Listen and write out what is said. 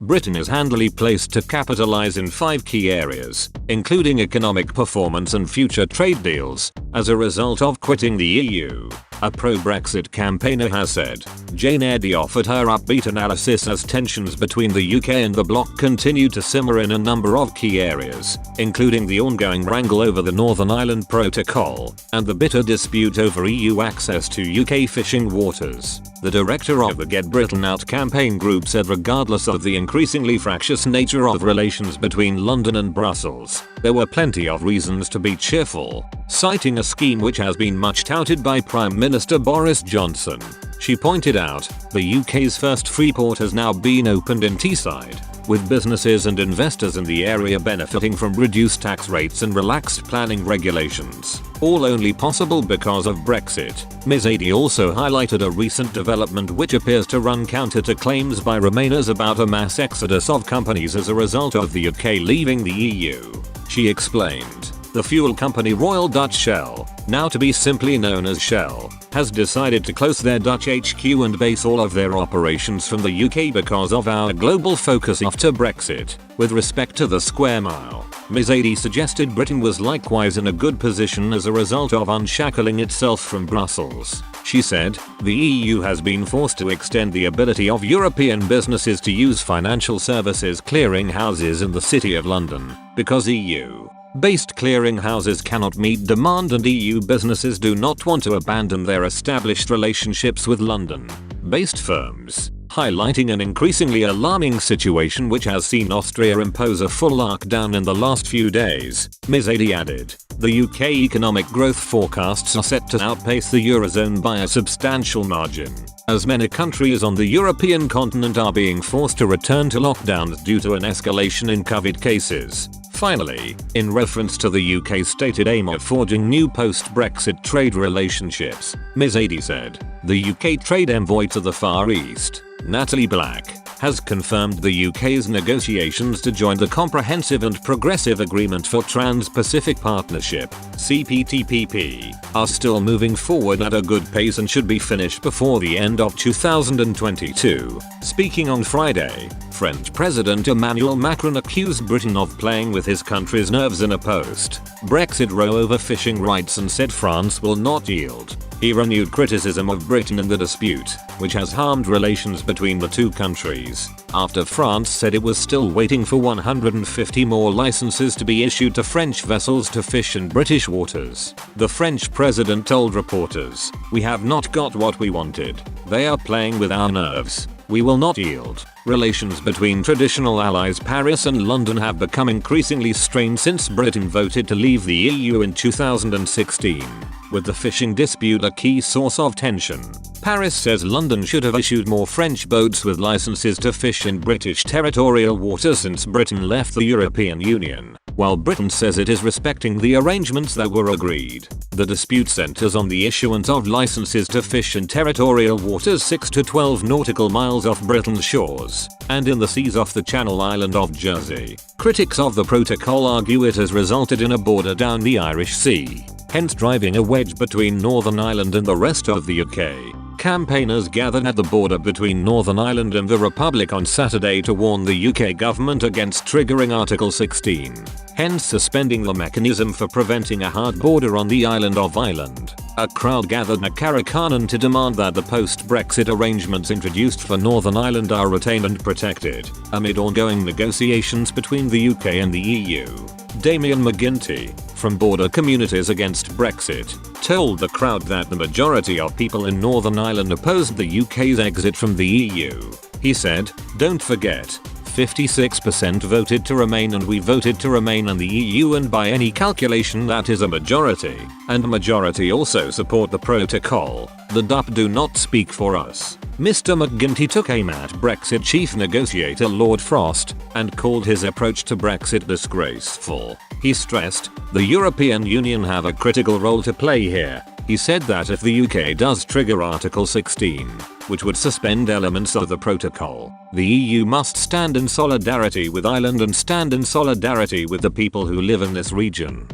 Britain is handily placed to capitalize in 5 key areas, including economic performance and future trade deals, as a result of quitting the EU, a pro-Brexit campaigner has said. Jane Eddy offered her upbeat analysis as tensions between the UK and the bloc continue to simmer in a number of key areas, including the ongoing wrangle over the Northern Ireland Protocol and the bitter dispute over EU access to UK fishing waters. The director of the Get Britain Out campaign group said regardless of the increasingly fractious nature of relations between London and Brussels, there were plenty of reasons to be cheerful, citing a scheme which has been much touted by Prime Minister Boris Johnson. She pointed out, the UK's first free port has now been opened in Teesside, with businesses and investors in the area benefiting from reduced tax rates and relaxed planning regulations, all only possible because of Brexit. Ms. Eddy also highlighted a recent development which appears to run counter to claims by Remainers about a mass exodus of companies as a result of the UK leaving the EU. She explained, the fuel company Royal Dutch Shell, now to be simply known as Shell, has decided to close their Dutch HQ and base all of their operations from the UK because of our global focus after Brexit. With respect to the square mile, Ms. Eddy suggested Britain was likewise in a good position as a result of unshackling itself from Brussels. She said, the EU has been forced to extend the ability of European businesses to use financial services clearing houses in the City of London, because EU-based clearing houses cannot meet demand and EU businesses do not want to abandon their established relationships with London-based firms, highlighting an increasingly alarming situation which has seen Austria impose a full lockdown in the last few days. Ms. Eddy added, the UK economic growth forecasts are set to outpace the Eurozone by a substantial margin, as many countries on the European continent are being forced to return to lockdowns due to an escalation in COVID cases. Finally, in reference to the UK's stated aim of forging new post-Brexit trade relationships, Ms. Eddy said, the UK trade envoy to the Far East, Natalie Black, has confirmed the UK's negotiations to join the Comprehensive and Progressive Agreement for Trans-Pacific Partnership (CPTPP) are still moving forward at a good pace and should be finished before the end of 2022. Speaking on Friday, French President Emmanuel Macron accused Britain of playing with his country's nerves in a post-Brexit row over fishing rights and said France will not yield. He renewed criticism of Britain in the dispute, which has harmed relations between the two countries, after France said it was still waiting for 150 more licenses to be issued to French vessels to fish in British waters. The French president told reporters, "We have not got what we wanted. They are playing with our nerves. We will not yield." Relations between traditional allies Paris and London have become increasingly strained since Britain voted to leave the EU in 2016, with the fishing dispute a key source of tension. Paris says London should have issued more French boats with licenses to fish in British territorial waters since Britain left the European Union, while Britain says it is respecting the arrangements that were agreed. The dispute centers on the issuance of licenses to fish in territorial waters 6 to 12 nautical miles off Britain's shores, and in the seas off the Channel Island of Jersey. Critics of the protocol argue it has resulted in a border down the Irish Sea, hence driving a wedge between Northern Ireland and the rest of the UK. Campaigners gathered at the border between Northern Ireland and the Republic on Saturday to warn the UK government against triggering Article 16, hence suspending the mechanism for preventing a hard border on the island of Ireland. A crowd gathered at Carrick-Carnan to demand that the post-Brexit arrangements introduced for Northern Ireland are retained and protected, amid ongoing negotiations between the UK and the EU. Damien McGuinty, from Border Communities Against Brexit, told the crowd that the majority of people in Northern Ireland opposed the UK's exit from the EU. He said, "Don't forget, 56% voted to remain and we voted to remain in the EU, and by any calculation that is a majority, and a majority also support the protocol. The DUP do not speak for us." Mr. McGuinty took aim at Brexit chief negotiator Lord Frost and called his approach to Brexit disgraceful. He stressed, "The European Union have a critical role to play here." He said that if the UK does trigger Article 16, which would suspend elements of the protocol, the EU must stand in solidarity with Ireland and stand in solidarity with the people who live in this region.